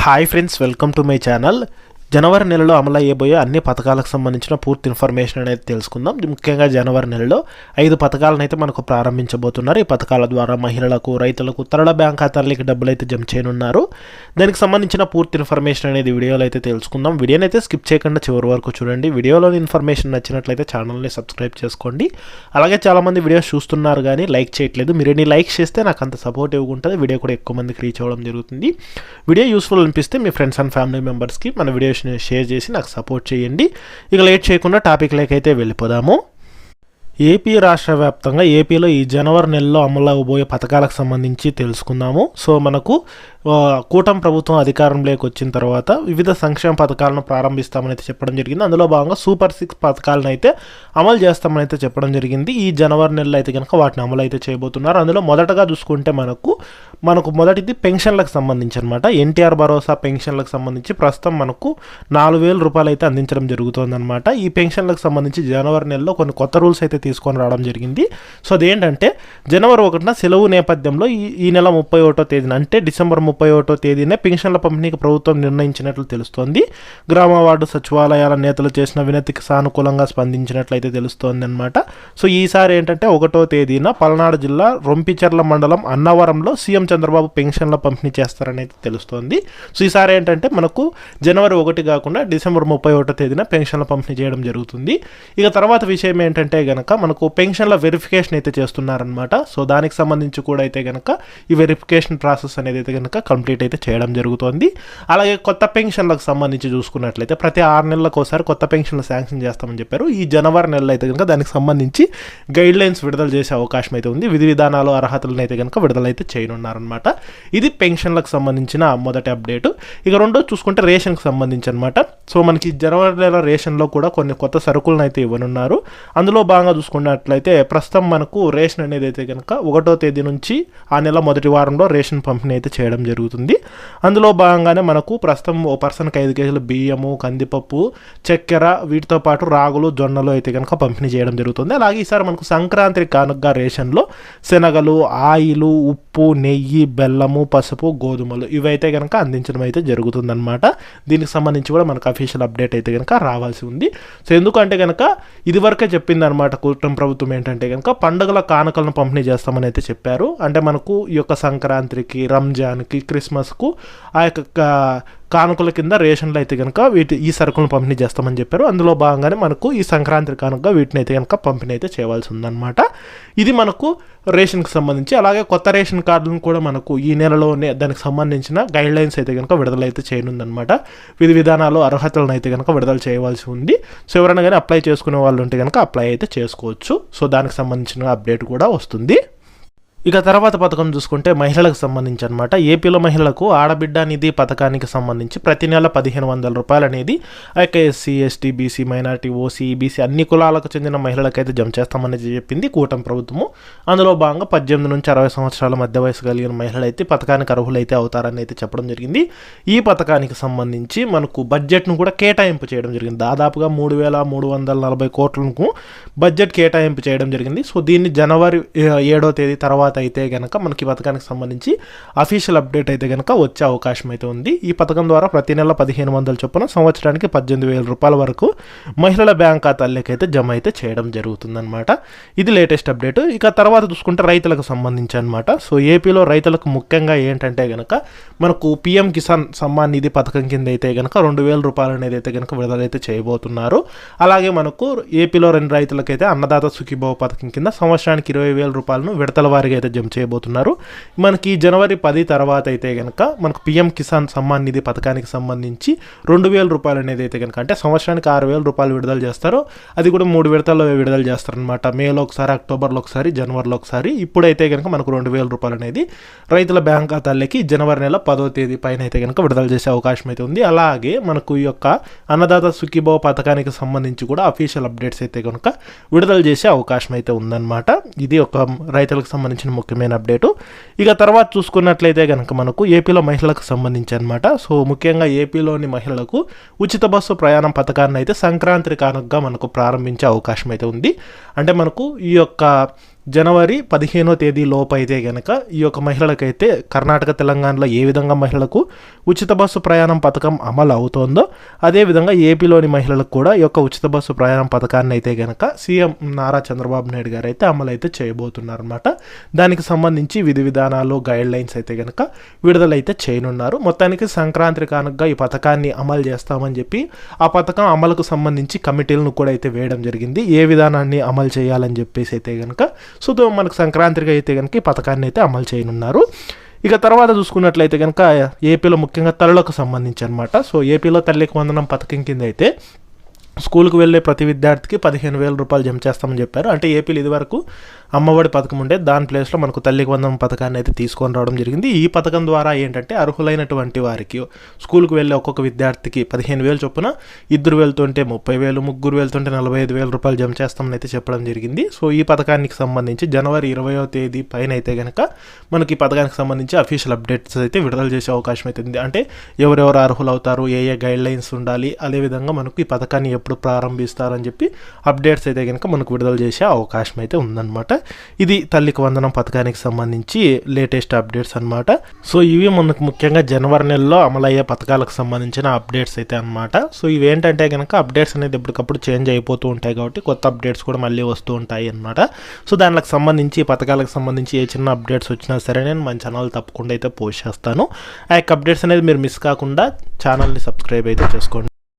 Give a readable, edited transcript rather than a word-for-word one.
Hi friends, welcome to my channel. జనవరి నెలలో అమలు అయ్యబోయే అన్ని పథకాలకు సంబంధించిన పూర్తి ఇన్ఫర్మేషన్ అనేది తెలుసుకుందాం. ముఖ్యంగా జనవరి నెలలో 5 పథకాలను అయితే మనకు ప్రారంభించబోతున్నారు. ఈ పథకాల ద్వారా మహిళలకు, రైతులకు తరళ బ్యాంక్ ఖాతాలకి డబ్బులు అయితే జమ చేయనున్నారు. దానికి సంబంధించిన పూర్తి ఇన్ఫర్మేషన్ అనేది వీడియోలో అయితే తెలుసుకుందాం. వీడియోని అయితే స్కిప్ చేయకుండా చివరి వరకు చూడండి. వీడియోలోని ఇన్ఫర్మేషన్ నచ్చినట్లయితే ఛానల్ని సబ్స్క్రైబ్ చేసుకోండి. అలాగే చాలామంది వీడియోస్ చూస్తున్నారు కానీ లైక్ చేయట్లేదు. మీరు ఎన్ని లైక్ చేస్తే నాకు అంత సపోర్టివ్గా ఉంటుంది. వీడియో కూడా ఎక్కువ మందికి రీచ్ అవ్వడం జరుగుతుంది. వీడియో యూస్ఫుల్ అనిపిస్తే మీ ఫ్రెండ్స్ అండ్ ఫ్యామిలీ మెంబర్స్కి మన వీడియోస్ షేర్ చేసి నాకు సపోర్ట్ చేయండి. ఇక లేట్ చేయకుండా టాపిక్లోకి అయితే వెళ్ళిపోదాము. ఏపీ రాష్ట్ర వ్యాప్తంగా ఏపీలో ఈ జనవరి నెలలో అమలు అవబోయే పథకాలకు సంబంధించి తెలుసుకుందాము. సో మనకు కూటమి ప్రభుత్వం అధికారంలోకి వచ్చిన తర్వాత వివిధ సంక్షేమ పథకాలను ప్రారంభిస్తామని అయితే చెప్పడం జరిగింది. అందులో భాగంగా సూపర్ 6 పథకాలను అయితే అమలు చేస్తామని అయితే చెప్పడం జరిగింది. ఈ జనవరి నెలలో అయితే కనుక వాటిని అమలు అయితే చేయబోతున్నారు. అందులో మొదటగా చూసుకుంటే మనకు మొదటిది పెన్షన్లకు సంబంధించి అనమాట. ఎన్టీఆర్ భరోసా పెన్షన్లకు సంబంధించి ప్రస్తుతం మనకు 4,000 రూపాయలు అయితే అందించడం జరుగుతుందన్నమాట. ఈ పెన్షన్లకు సంబంధించి జనవరి నెలలో కొన్ని కొత్త రూల్స్ అయితే తీసుకొని రావడం జరిగింది. సో అదేంటంటే జనవరి 1న సెలవు నేపథ్యంలో ఈ నెల 31వ తేదీన అంటే డిసెంబర్ 31వ తేదీనే పెన్షన్ల పంపిణీకి ప్రభుత్వం నిర్ణయించినట్లు తెలుస్తోంది. గ్రామ వార్డు సచివాలయాల నేతలు చేసిన వినతికి సానుకూలంగా స్పందించినట్లయితే తెలుస్తోంది అనమాట. సో ఈసారి ఏంటంటే 1వ తేదీన పల్నాడు జిల్లా రొంపిచెర్ల మండలం అన్నవరంలో సీఎం చంద్రబాబు పెన్షన్ల పంపిణీ చేస్తారని అయితే తెలుస్తోంది. సో ఈసారి ఏంటంటే మనకు జనవరి 1 కాకుండా డిసెంబర్ 31వ తేదీన పెన్షన్ల పంపిణీ చేయడం జరుగుతుంది. ఇక తర్వాత విషయం ఏంటంటే గనక మనకు పెన్షన్ల వెరిఫికేషన్ అయితే చేస్తున్నారనమాట. సో దానికి సంబంధించి కూడా అయితే కనుక ఈ వెరిఫికేషన్ ప్రాసెస్ అనేది అయితే కనుక కంప్లీట్ అయితే చేయడం జరుగుతుంది. అలాగే కొత్త పెన్షన్లకు సంబంధించి చూసుకున్నట్లయితే ప్రతి 6 నెలలకు ఒకసారి కొత్త పెన్షన్లు శాంక్షన్ చేస్తామని చెప్పారు. ఈ జనవరి నెలలో అయితే కనుక దానికి సంబంధించి గైడ్ లైన్స్ విడుదల చేసే అవకాశం అయితే ఉంది. విధి విధానాలు, అర్హతలను అయితే కనుక విడుదలైతే చేయనున్నారనమాట. ఇది పెన్షన్లకు సంబంధించిన మొదటి అప్డేట్. ఇక రెండో చూసుకుంటే రేషన్కి సంబంధించి అనమాట. సో మనకి జనవరి నెల రేషన్లో కూడా కొన్ని కొత్త సరుకులను అయితే ఇవ్వనున్నారు. అందులో భాగంగా చూసుకున్నట్లయితే ప్రస్తుతం మనకు రేషన్ అనేది అయితే కనుక 1వ తేదీ నుంచి ఆ నెల మొదటి వారంలో రేషన్ పంపిణీ అయితే చేయడం జరుగుతుంది. అందులో భాగంగానే మనకు ప్రస్తుతం ఓ పర్సన్కి 5 కేజీల బియ్యము, కందిపప్పు, చక్కెర, వీటితో పాటు రాగులు, జొన్నలు అయితే కనుక పంపిణీ చేయడం జరుగుతుంది. అలాగే ఈసారి మనకు సంక్రాంతి కానుకగా రేషన్లో శనగలు, ఆయిలు, ఉప్పు, నెయ్యి, బెల్లము, పసుపు, గోధుమలు ఇవైతే కనుక అందించడం అయితే జరుగుతుందన్నమాట. దీనికి సంబంధించి కూడా మనకు అఫీషియల్ అప్డేట్ అయితే కనుక రావాల్సి ఉంది. సో ఎందుకంటే కనుక ఇదివరకే చెప్పింది అనమాట కూటమి ప్రభుత్వం ఏంటంటే కనుక పండుగల కానుకలను పంపిణీ చేస్తామని అయితే చెప్పారు. అంటే మనకు ఈ యొక్క సంక్రాంతికి, రంజాన్కి, క్రిస్మస్కు ఆ యొక్క కానుకల కింద రేషన్లు అయితే కనుక ఈ సరుకులను పంపిణీ చేస్తామని చెప్పారు. అందులో భాగంగానే మనకు ఈ సంక్రాంతి కానుక వీటిని అయితే కనుక పంపిణీ అయితే చేయవలసి ఉందన్నమాట. ఇది మనకు రేషన్కి సంబంధించి. అలాగే కొత్త రేషన్ కార్డులను కూడా మనకు ఈ నెలలోనే దానికి సంబంధించిన గైడ్ లైన్స్ అయితే కనుక విడుదలైతే చేయనుందనమాట. విధి విధానాలు, అర్హతలను అయితే కనుక విడుదల చేయవలసి ఉంది. సో ఎవరైనా కానీ అప్లై చేసుకునే వాళ్ళు ఉంటే కనుక అప్లై అయితే చేసుకోవచ్చు. సో దానికి సంబంధించిన అప్డేట్ కూడా వస్తుంది. ఇక తర్వాత పథకం చూసుకుంటే మహిళలకు సంబంధించి అనమాట. ఏపీలో మహిళలకు ఆడబిడ్డ నిధి పథకానికి సంబంధించి ప్రతి నెల 1,500 రూపాయలు అనేది SC, ST, BC, minority, OC, BC అన్ని కులాలకు చెందిన మహిళలకైతే జమ చేస్తామనేది చెప్పింది కూటమి ప్రభుత్వము. అందులో భాగంగా 18 నుంచి 60 సంవత్సరాల మధ్య వయసు కలిగిన మహిళలు అయితే పథకానికి అర్హులైతే అవుతారని అయితే చెప్పడం జరిగింది. ఈ పథకానికి సంబంధించి మనకు బడ్జెట్ను కూడా కేటాయింపు చేయడం జరిగింది. దాదాపుగా 3,340 కోట్లకు బడ్జెట్ కేటాయింపు చేయడం జరిగింది. సో దీన్ని జనవరి 7వ తేదీ తర్వాత అయితే కనుక మనకి పథకానికి సంబంధించి అఫీషియల్ అప్డేట్ అయితే కనుక వచ్చే అవకాశం అయితే ఉంది. ఈ పథకం ద్వారా ప్రతి నెల 1,500 చొప్పున సంవత్సరానికి 18,000 రూపాయల వరకు మహిళల బ్యాంక్ ఖాతాలకి అయితే జమ అయితే చేయడం జరుగుతుందన్నమాట. ఇది లేటెస్ట్ అప్డేట్. ఇక తర్వాత చూసుకుంటే రైతులకు సంబంధించి అనమాట. సో ఏపీలో రైతులకు ముఖ్యంగా ఏంటంటే కనుక మనకు పీఎం కిసాన్ సమ్మాన్ నిధి పథకం కింద అయితే కనుక 2,000 రూపాయలు అనేది అయితే కనుక విడుదలైతే చేయబోతున్నారు. అలాగే మనకు ఏపీలో 2 రైతులకైతే అన్నదాత సుఖీభవ పథకం కింద సంవత్సరానికి 20,000 రూపాయలను విడతల వారిగా అయితే జమ చేయబోతున్నారు. మనకి జనవరి 10 తర్వాత అయితే కనుక మనకు పీఎం కిసాన్ సమ్మాన్ నిధి పథకానికి సంబంధించి 2,000 రూపాయలు అనేది అయితే కనుక అంటే సంవత్సరానికి 6,000 రూపాయలు విడుదల చేస్తారు. అది కూడా 3 విడతల్లో విడుదల చేస్తారనమాట. మేలో ఒకసారి, అక్టోబర్లో ఒకసారి, జనవరిలో ఒకసారి. ఇప్పుడైతే కనుక మనకు 2,000 రూపాయలు అనేది రైతుల బ్యాంక్ ఖాతాలకి జనవరి నెల 10వ తేదీ పైన అయితే కనుక విడుదల చేసే అవకాశం అయితే ఉంది. అలాగే మనకు ఈ యొక్క అన్నదాత సుఖీభవ పథకానికి సంబంధించి కూడా అఫీషియల్ అప్డేట్స్ అయితే కనుక విడుదల చేసే అవకాశం అయితే ఉందన్నమాట. ఇది ఒక రైతులకు సంబంధించిన ముఖ్యమైన అప్డేటు. ఇక తర్వాత చూసుకున్నట్లయితే కనుక మనకు ఏపీలో మహిళలకు సంబంధించి అనమాట. సో ముఖ్యంగా ఏపీలోని మహిళలకు ఉచిత బస్సు ప్రయాణం పథకాన్ని అయితే సంక్రాంతి కానుకగా మనకు ప్రారంభించే అవకాశం అయితే ఉంది. అంటే మనకు ఈ యొక్క జనవరి 15వ తేదీ లోపు అయితే కనుక ఈ యొక్క మహిళలకైతే కర్ణాటక తెలంగాణలో ఏ విధంగా మహిళలకు ఉచిత బస్సు ప్రయాణం పథకం అమలు అవుతోందో అదేవిధంగా ఏపీలోని మహిళలకు కూడా ఈ యొక్క ఉచిత బస్సు ప్రయాణం పథకాన్ని అయితే కనుక సీఎం నారా చంద్రబాబు నాయుడు గారు అయితే అమలు అయితే చేయబోతున్నారు అనమాట. దానికి సంబంధించి విధి విధానాలు గైడ్ లైన్స్ అయితే కనుక విడుదలైతే చేయనున్నారు. మొత్తానికి సంక్రాంతి కానుకగా ఈ పథకాన్ని అమలు చేస్తామని చెప్పి ఆ పథకం అమలుకు సంబంధించి కమిటీలను కూడా అయితే వేయడం జరిగింది. ఏ విధానాన్ని అమలు చేయాలని చెప్పేసి అయితే కనుక సో మనకు సంక్రాంతికి అయితే కనుక ఈ పథకాన్ని అయితే అమలు చేయనున్నారు. ఇక తర్వాత చూసుకున్నట్లయితే కనుక ఏపీలో ముఖ్యంగా తల్లులకు సంబంధించి అనమాట. సో ఏపీలో తల్లికి వందనం పథకం కింద అయితే స్కూల్కి వెళ్ళే ప్రతి విద్యార్థికి 15,000 రూపాయలు జమ చేస్తామని చెప్పారు. అంటే ఏపీలో ఇదివరకు అమ్మఒడి పథకం ఉండే దాని ప్లేస్లో మనకు తల్లికి వందనం పథకాన్ని అయితే తీసుకొని రావడం జరిగింది. ఈ పథకం ద్వారా ఏంటంటే అర్హులైనటువంటి వారికి స్కూల్కి వెళ్ళే ఒక్కొక్క విద్యార్థికి 15,000 చొప్పున, ఇద్దరు వెళ్తుంటే 30,000, ముగ్గురు వెళ్తుంటే 45,000 రూపాయలు జమ చేస్తామని అయితే చెప్పడం జరిగింది. సో ఈ పథకానికి సంబంధించి జనవరి 20వ తేదీ పైన అయితే కనుక మనకి ఈ పథకానికి సంబంధించి అఫీషియల్ అప్డేట్స్ అయితే విడుదల చేసే అవకాశం అయితే ఉంది. అంటే ఎవరెవరు అర్హులు అవుతారు, ఏ గైడ్ లైన్స్ ఉండాలి, అదేవిధంగా మనకు ఈ పథకాన్ని ఎప్పుడు ప్రారంభిస్తారని చెప్పి అప్డేట్స్ అయితే కనుక మనకు విడుదల చేసే అవకాశం అయితే ఉందన్నమాట. ఇది తల్లికి వందనం పథకానికి సంబంధించి లేటెస్ట్ అప్డేట్స్ అనమాట. సో ఇవి మనకు ముఖ్యంగా జనవరి నెలలో అమలయ్యే పథకాలకు సంబంధించిన అప్డేట్స్ అయితే అనమాట. సో ఇవేంటంటే కనుక అప్డేట్స్ అనేది ఎప్పటికప్పుడు చేంజ్ అయిపోతూ ఉంటాయి కాబట్టి కొత్త అప్డేట్స్ కూడా మళ్ళీ వస్తూ ఉంటాయి అనమాట. సో దానికి సంబంధించి పథకాలకు సంబంధించి ఏ చిన్న అప్డేట్స్ వచ్చినా సరే నేను మన ఛానల్ తప్పకుండా అయితే పోస్ట్ చేస్తాను. ఆ యొక్క అప్డేట్స్ అనేది మీరు మిస్ కాకుండా ఛానల్ని సబ్స్క్రైబ్ అయితే చేసుకోండి.